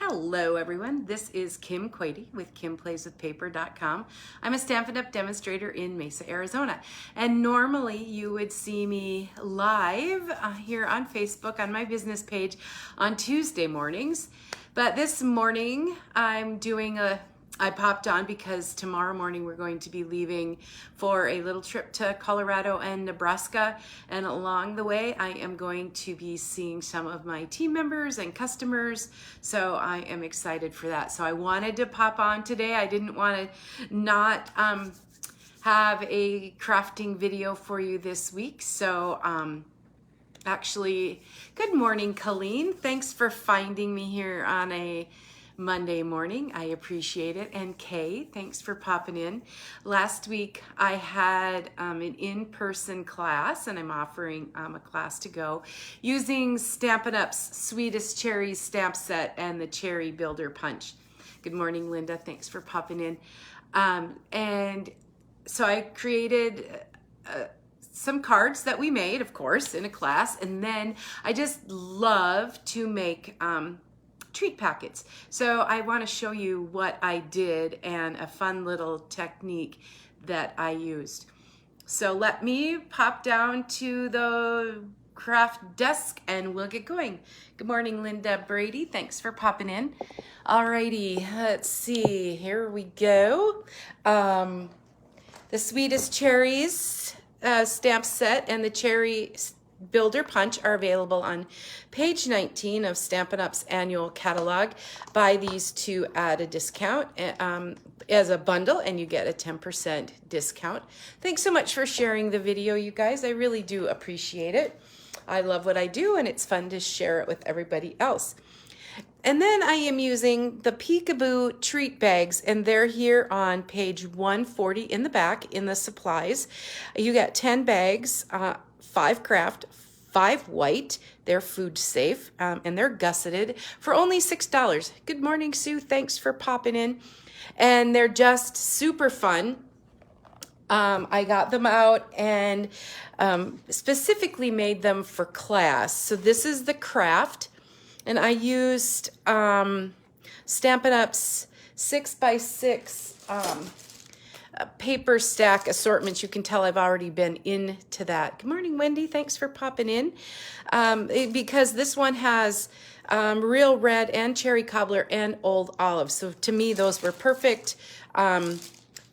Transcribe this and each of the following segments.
Hello everyone, this is Kim Quady with KimPlaysWithPaper.com. I'm a Stampin' Up! Demonstrator in Mesa, Arizona. And normally you would see me live here on Facebook on my business page on Tuesday mornings. But this morning I popped on because tomorrow morning we're going to be leaving for a little trip to Colorado and Nebraska. And along the way, I am going to be seeing some of my team members and customers. So I am excited for that. So I wanted to pop on today. I didn't want to not have a crafting video for you this week. So actually, good morning, Colleen. Thanks for finding me here on a Monday morning. I appreciate it. And Kay, thanks for popping in. Last week I had an in-person class, and I'm offering a class to go using Stampin' Up's Sweetest Cherries stamp set and the Cherry Builder Punch. Good morning, Linda. Thanks for popping in. And so I created some cards that we made, of course, in a class, and then I just love to make treat packets. So I want to show you what I did and a fun little technique that I used. So let me pop down to the craft desk and we'll get going. Good morning, Linda Brady. Thanks for popping in. Alrighty, let's see. Here we go. The Sweetest Cherries stamp set and the Cherry Builder Punch are available on page 19 of Stampin' Up's annual catalog. Buy these two at a discount as a bundle and you get a 10% discount. Thanks so much for sharing the video, you guys. I really do appreciate it. I love what I do and it's fun to share it with everybody else. And then I am using the Peekaboo treat bags, and they're here on page 140 in the back in the supplies. You get 10 bags, 5 craft, 5 white. They're food safe, and they're gusseted for only $6. Good morning, Sue. Thanks for popping in. And they're just super fun. I got them out and specifically made them for class. So this is the craft. And I used Stampin' Up's 6x6 paper stack assortments. You can tell I've already been into that. Good morning, Wendy. Thanks for popping in. Because this one has real red and cherry cobbler and old olive. So to me, those were perfect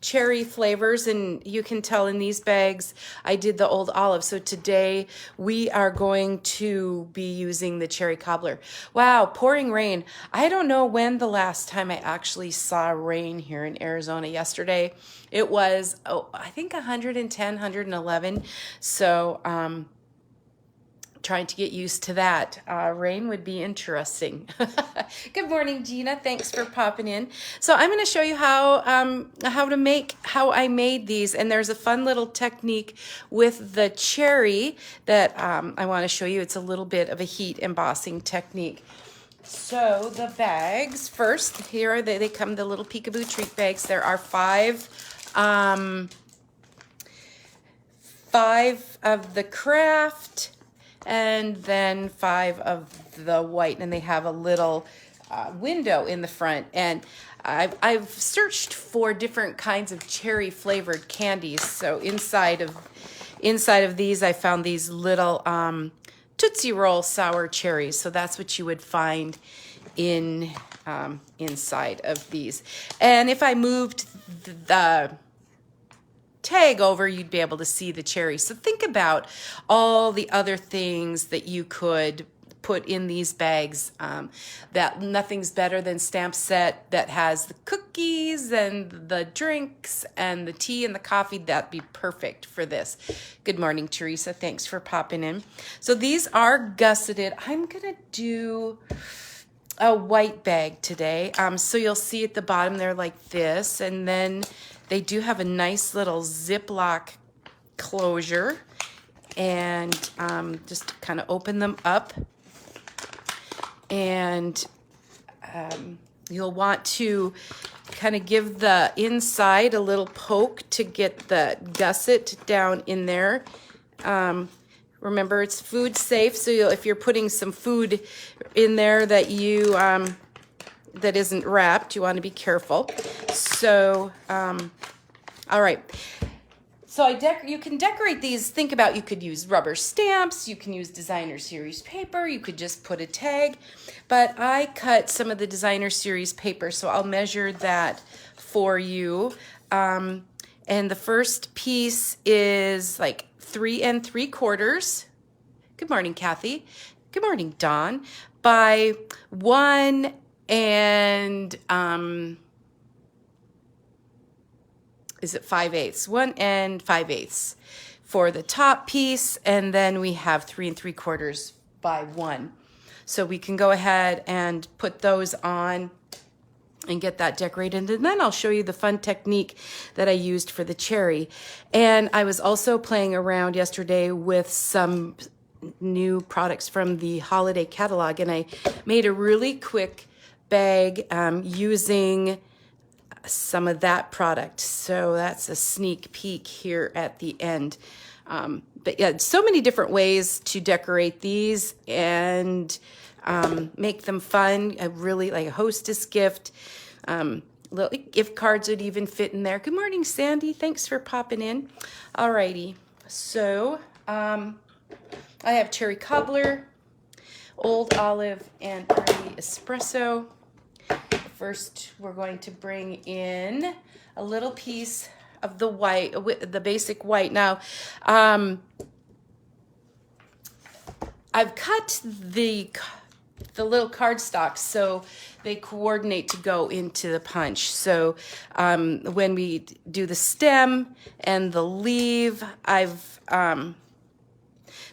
cherry flavors, and you can tell in these bags I did the old olive. So today we are going to be using the cherry cobbler. Wow, pouring rain. I don't know when the last time I actually saw rain here in Arizona. Yesterday it was, I think 110, 111. So trying to get used to that. Rain would be interesting. Good morning, Gina. Thanks for popping in. So I'm going to show you how I made these, and there's a fun little technique with the cherry that I want to show you. It's a little bit of a heat embossing technique. So the bags first, here are they come the little Peekaboo treat bags. There are 5 of the craft, and then 5 of the white, and they have a little window in the front. And I've searched for different kinds of cherry flavored candies. So inside of these, I found these little Tootsie Roll sour cherries. So that's what you would find in inside of these. And if I moved the tag over, you'd be able to see the cherry. So think about all the other things that you could put in these bags. That nothing's better than stamp set that has the cookies and the drinks and the tea and the coffee. That'd be perfect for this. Good morning, Teresa. Thanks for popping in. So these are gusseted. I'm gonna do a white bag today. So you'll see at the bottom they're like this, and then they do have a nice little Ziploc closure, and just kind of open them up, and you'll want to kind of give the inside a little poke to get the gusset down in there. Remember, it's food safe, so if you're putting some food in there that you that isn't wrapped. You want to be careful. So, all right. So you can decorate these. Think about, you could use rubber stamps, you can use designer series paper, you could just put a tag. But I cut some of the designer series paper, so I'll measure that for you. And the first piece is like 3 3/4. Good morning, Kathy. Good morning, Dawn. By 1 and is it 5/8? 1 5/8 for the top piece, and then we have 3 3/4 by 1. So we can go ahead and put those on and get that decorated, and then I'll show you the fun technique that I used for the cherry. And I was also playing around yesterday with some new products from the holiday catalog, and I made a really quick bag using some of that product. So that's a sneak peek here at the end. But yeah, so many different ways to decorate these and make them fun. I really like a hostess gift. Little gift cards would even fit in there. Good morning, Sandy. Thanks for popping in. Alrighty. So I have cherry cobbler, old olive, and early espresso. First, we're going to bring in a little piece of the white, the basic white. Now, I've cut the little cardstock so they coordinate to go into the punch. So when we do the stem and the leaf, I've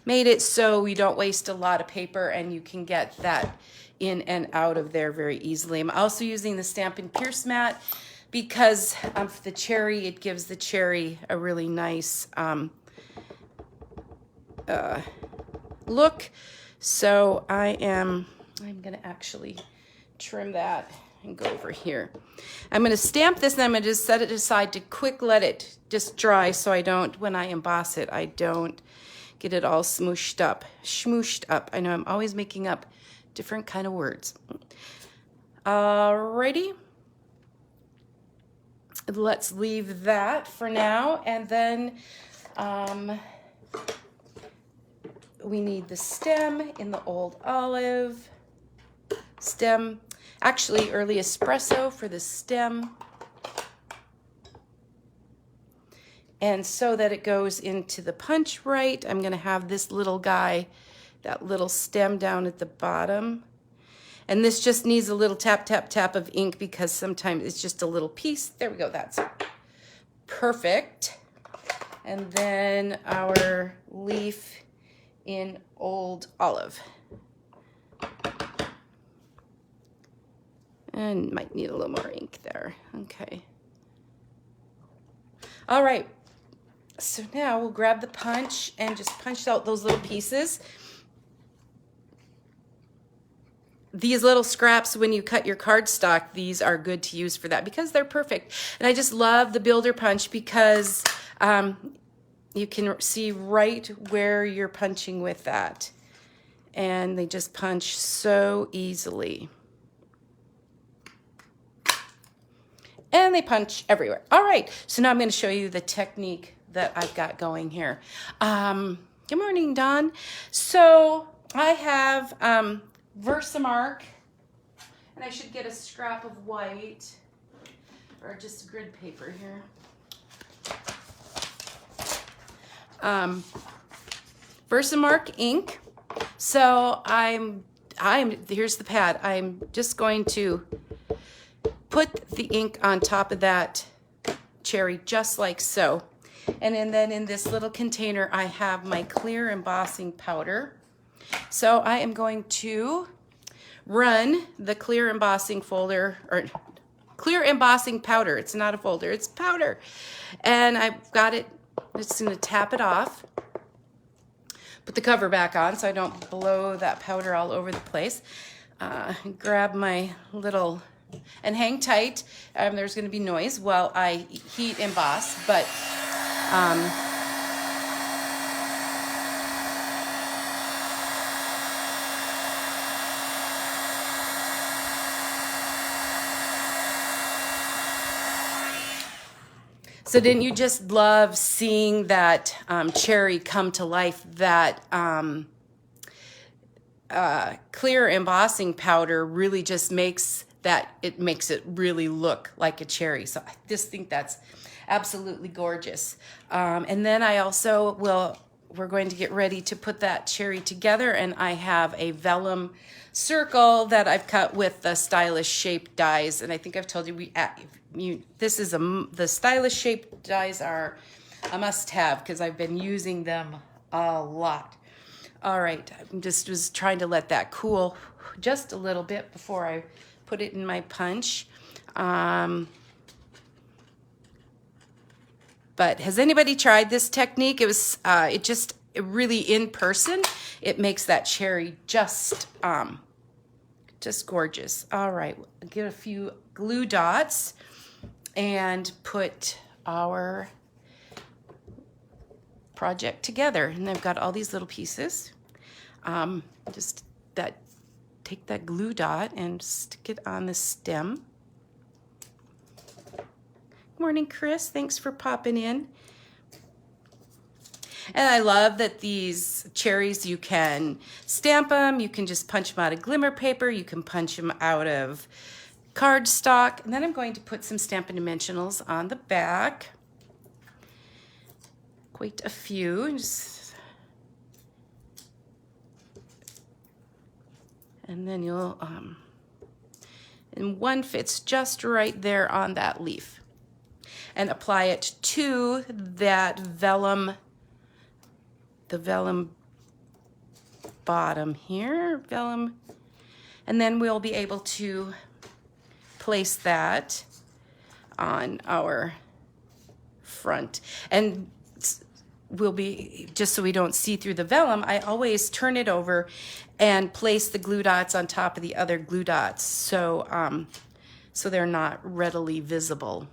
made it so we don't waste a lot of paper and you can get that in and out of there very easily. I'm also using the Stampin' Pierce mat because of the cherry. It gives the cherry a really nice look. So I'm gonna actually trim that and go over here. I'm gonna stamp this and I'm gonna just set it aside to quick let it just dry so I don't, when I emboss it, I don't get it all smooshed up. I know I'm always making up different kind of words. Alrighty. Let's leave that for now. And then we need the stem in the old olive. Stem, actually early espresso for the stem. And so that it goes into the punch right, I'm gonna have this little guy, that little stem down at the bottom. And this just needs a little tap, tap, tap of ink because sometimes it's just a little piece. There we go, that's perfect. And then our leaf in old olive. And might need a little more ink there, okay. All right, so now we'll grab the punch and just punch out those little pieces. These little scraps, when you cut your cardstock, these are good to use for that because they're perfect. And I just love the builder punch because you can see right where you're punching with that. And they just punch so easily. And they punch everywhere. All right, so now I'm gonna show you the technique that I've got going here. Good morning, Dawn. So I have Versamark, and I should get a scrap of white or just grid paper here. Versamark ink. So here's the pad. I'm just going to put the ink on top of that cherry just like so. And then in this little container, I have my clear embossing powder. So I am going to run the clear embossing folder, or clear embossing powder. It's not a folder, it's powder. And I've got it, I'm just gonna tap it off. Put the cover back on so I don't blow that powder all over the place. Grab my little, and hang tight. There's gonna be noise while I heat emboss, but So didn't you just love seeing that cherry come to life? That clear embossing powder really just makes it really look like a cherry. So I just think that's absolutely gorgeous. And then I also we're going to get ready to put that cherry together, and I have a vellum circle that I've cut with the stylish shape dies. And I think I've told you the stylish shape dies are a must-have because I've been using them a lot. All right, I just was trying to let that cool just a little bit before I put it in my punch. But has anybody tried this technique? It was it really in person, it makes that cherry just gorgeous. All right, get a few glue dots and put our project together. And I've got all these little pieces. Take that glue dot and stick it on the stem. Good morning, Chris. Thanks for popping in. And I love that these cherries, you can stamp them, you can just punch them out of glimmer paper, you can punch them out of cardstock. And then I'm going to put some Stampin' Dimensionals on the back. Quite a few. And then you'll, and one fits just right there on that leaf. And apply it to that vellum, the vellum bottom here, vellum. And then we'll be able to place that on our front. And we'll be, just so we don't see through the vellum, I always turn it over and place the glue dots on top of the other glue dots so, so they're not readily visible.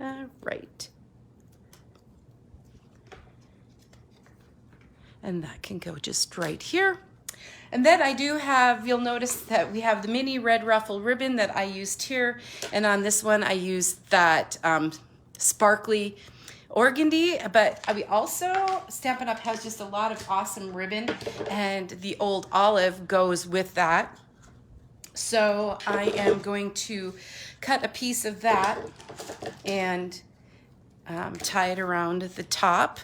All right. And that can go just right here. And then I do have, you'll notice that we have the mini red ruffle ribbon that I used here. And on this one, I used that sparkly organdy, but we also, Stampin' Up! Has just a lot of awesome ribbon, and the old olive goes with that. So I am going to cut a piece of that and tie it around the top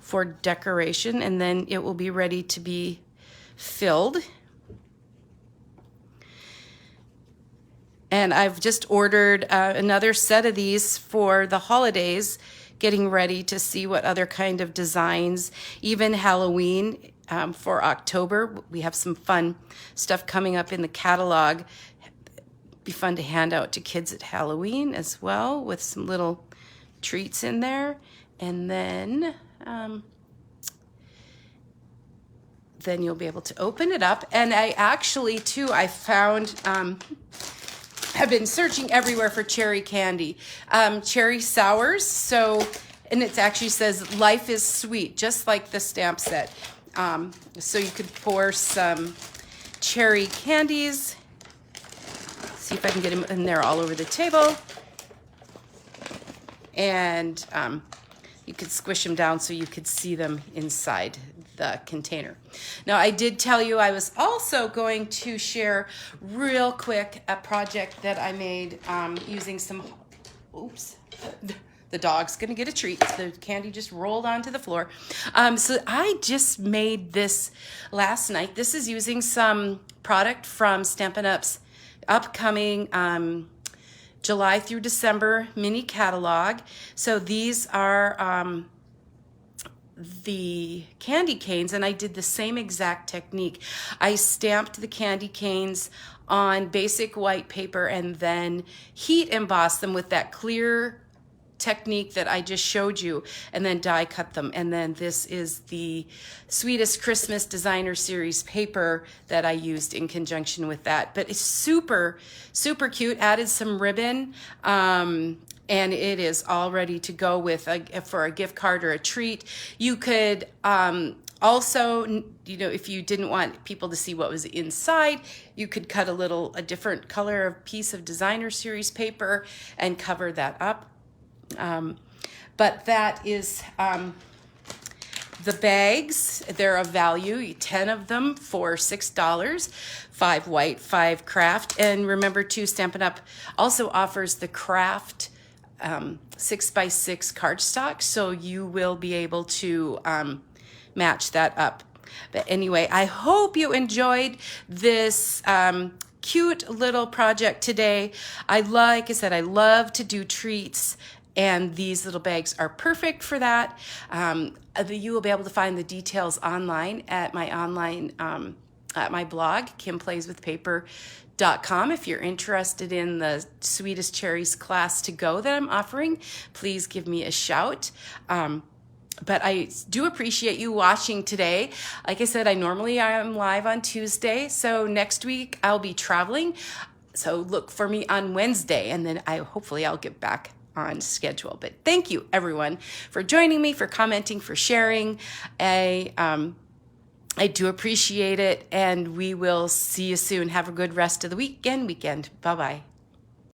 for decoration, and then it will be ready to be filled. And I've just ordered another set of these for the holidays, getting ready to see what other kind of designs, even Halloween for October. We have some fun stuff coming up in the catalog. Be fun to hand out to kids at Halloween as well, with some little treats in there. And then you'll be able to open it up. And I actually too, I found, I've been searching everywhere for cherry candy, cherry sours. So, and it actually says life is sweet, just like the stamp set. So you could pour some cherry candies. See if I can get them in there all over the table. And you could squish them down so you could see them inside the container. Now, I did tell you I was also going to share real quick a project that I made using some, oops, the dog's gonna get a treat. The candy just rolled onto the floor. So I just made this last night. This is using some product from Stampin' Up's upcoming July through December mini catalog. So these are the candy canes, and I did the same exact technique. I stamped the candy canes on basic white paper and then heat embossed them with that clear technique that I just showed you, and then die cut them. And then this is the Sweetest Christmas Designer Series paper that I used in conjunction with that. But it's super, super cute. Added some ribbon, and it is all ready to go with for a gift card or a treat. You could Also, you know, if you didn't want people to see what was inside, you could cut a different color piece of designer series paper and cover that up. But that is the bags. They're of value, 10 of them for $6, 5 white, 5 craft. And remember too, Stampin' Up! Also offers the craft 6x6 cardstock, so you will be able to match that up. But anyway, I hope you enjoyed this cute little project today. Like I said, I love to do treats, and these little bags are perfect for that. You will be able to find the details online at my at my blog, kimplayswithpaper.com. If you're interested in the Sweetest Cherries class to go that I'm offering, please give me a shout. But I do appreciate you watching today. Like I said, I am live on Tuesday, so next week I'll be traveling. So look for me on Wednesday, and then hopefully I'll get back on schedule. But thank you everyone for joining me, for commenting, for sharing. I do appreciate it, and we will see you soon. Have a good rest of the weekend. Bye-bye.